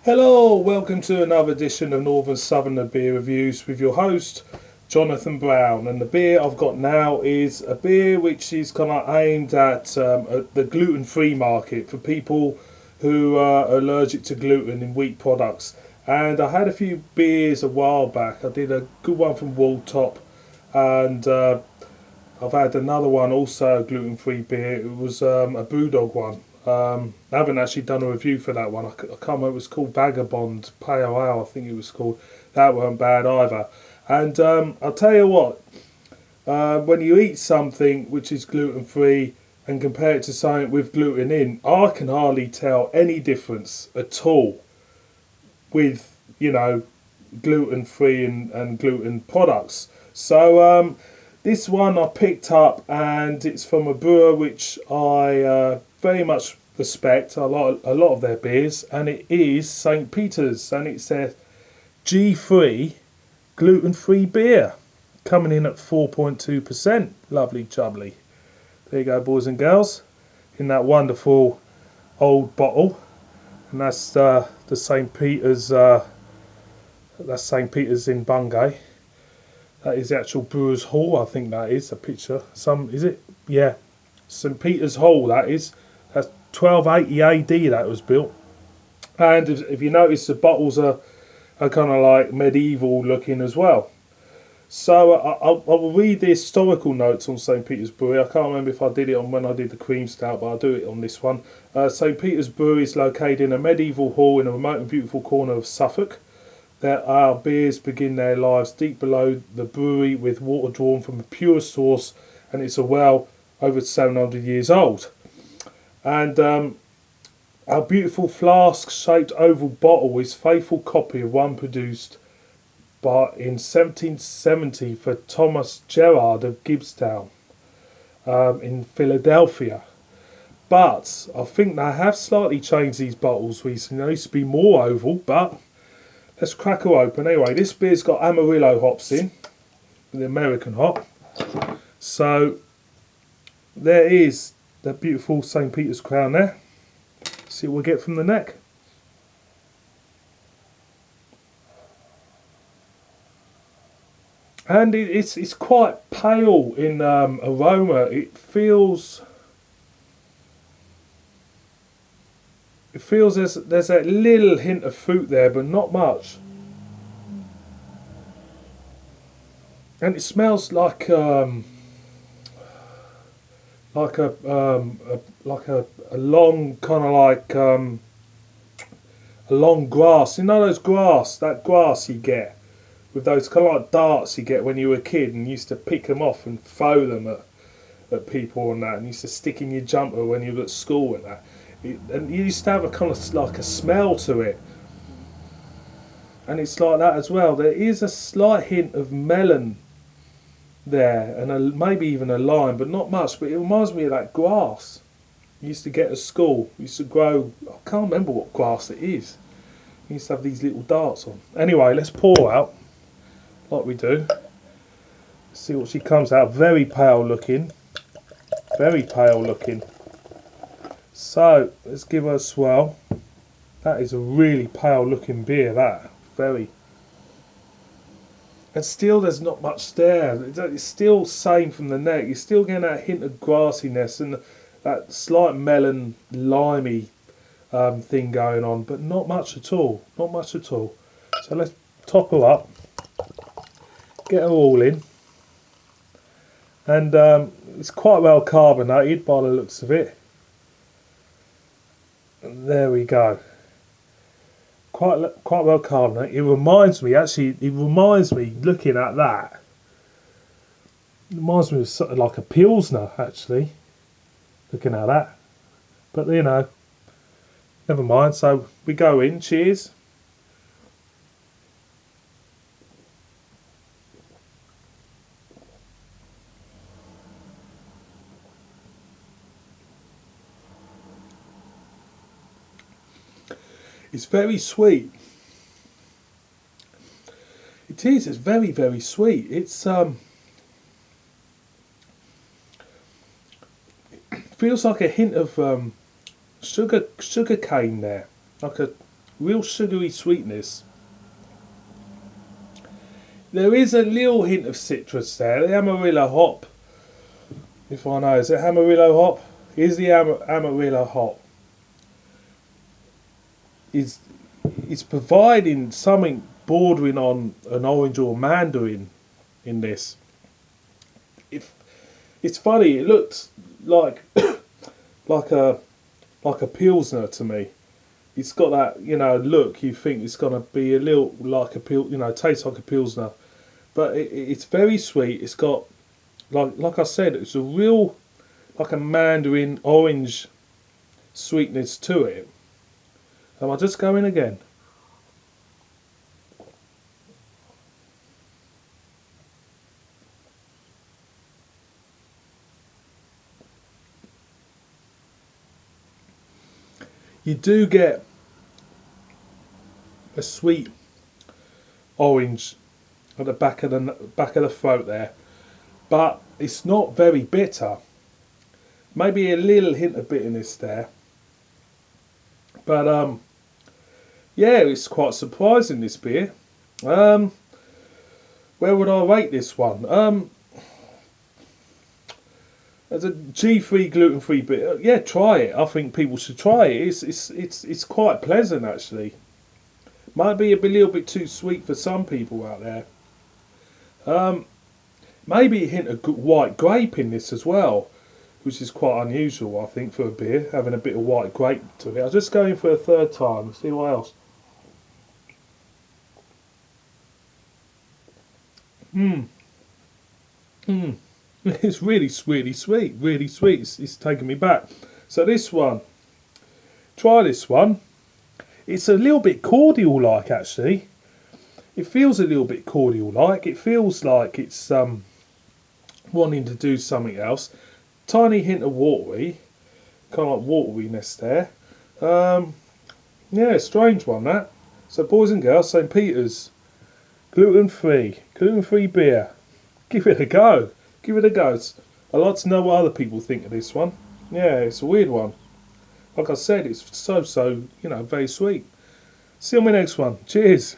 Hello, welcome to another edition of Northern Southerner Beer Reviews with your host, Jonathan Brown. And the beer I've got now is a beer which is kind of aimed at the gluten-free market for people who are allergic to gluten in wheat products. And I had a few beers a while back. I did a good one from Walltop, and I've had another one, also a gluten-free beer. It was a Brewdog one. I haven't actually done a review for that one. I can't remember. It was called Vagabond Pale Ale, I think it was called. That weren't bad either. And I'll tell you what, when you eat something which is gluten-free and compare it to something with gluten in, I can hardly tell any difference at all with, gluten-free and gluten products. So this one I picked up, and it's from a brewer which I very much respect. I like a lot of their beers, and it is St. Peter's, and it's their G3 gluten-free beer, coming in at 4.2%. Lovely jubbly. There you go, boys and girls, in that wonderful old bottle, and that's the St. Peter's. That's St. Peter's in Bungay. That is the actual Brewers Hall. I think that is a picture. Is it? Yeah, St. Peter's Hall. That's 1280 AD that was built. And if you notice, the bottles are kind of like medieval looking as well. So I'll read the historical notes on St. Peter's Brewery. I can't remember if I did it on when I did the cream stout, but I'll do it on this one. St. Peter's Brewery is located in a medieval hall in a remote and beautiful corner of Suffolk. There our beers begin their lives deep below the brewery with water drawn from a pure source, and it's a well over 700 years old. And our beautiful flask-shaped oval bottle is a faithful copy of one produced in 1770 for Thomas Gerard of Gibbstown in Philadelphia. But I think they have slightly changed these bottles recently. They used to be more oval, but let's crack her open. Anyway, this beer's got Amarillo hops in, the American hop. So there is the beautiful St. Peter's crown there. See what we get from the neck. And it's quite pale in aroma. It feels there's a little hint of fruit there, but not much. And it smells like a long kind of like a long grass. You know that grass you get with those kind of like darts you get when you were a kid and you used to pick them off and throw them at people and that, and you used to stick in your jumper when you were at school and that. And you used to have a kind of like a smell to it, and it's like that as well. There is a slight hint of melon there, and maybe even a lime, but not much. But it reminds me of that grass you used to get at school. It used to grow. I can't remember what grass it is. You used to have these little darts on. Anyway, let's pour out like we do. See what she comes out. Very pale looking. Very pale looking. So let's give her a swirl. That is a really pale looking beer, that. Very. And still there's not much there. It's still same from the neck. You're still getting that hint of grassiness and that slight melon, limey thing going on, but not much at all. Not much at all. So let's top her up. Get her all in. And it's quite well carbonated by the looks of it. And there we go. Quite well carbonated. It reminds me, looking at that, it reminds me of sort of like a Pilsner, actually, looking at that. But never mind. So we go in. Cheers. It's very sweet. It is. It's very, very sweet. It's feels like a hint of sugar cane there, like real sugary sweetness. There is a little hint of citrus there. The Amarillo hop, if I know, is it Amarillo hop? Is the Amarillo hop is providing something bordering on an orange or mandarin in this. If it's funny, it looks like like a pilsner to me. It's got that, look. You think it's gonna be a little like a taste like a pilsner, but it's very sweet. It's got like I said, it's a real like a mandarin orange sweetness to it. Am I just going again? You do get a sweet orange at the back of the throat there, but it's not very bitter. Maybe a little hint of bitterness there, but yeah, it's quite surprising, this beer. Where would I rate this one? As a G3 gluten-free beer, yeah, try it. I think people should try it. It's quite pleasant actually. Might be a little bit too sweet for some people out there. Maybe a hint of white grape in this as well, which is quite unusual, I think, for a beer, having a bit of white grape to it. I'll just go in for a third time, see what else. Mmm. Mmm. It's really, really sweet, really sweet. It's taking me back. So this one, try this one. It's a little bit cordial like actually. It feels a little bit cordial like. It feels like it's wanting to do something else. Tiny hint of watery, kind of like wateryness there. Yeah, strange one that. So boys and girls, St. Peter's, gluten-free beer. Give it a go. Give it a go. I'd like to know what other people think of this one. Yeah, it's a weird one. Like I said, it's so, very sweet. See you on my next one. Cheers.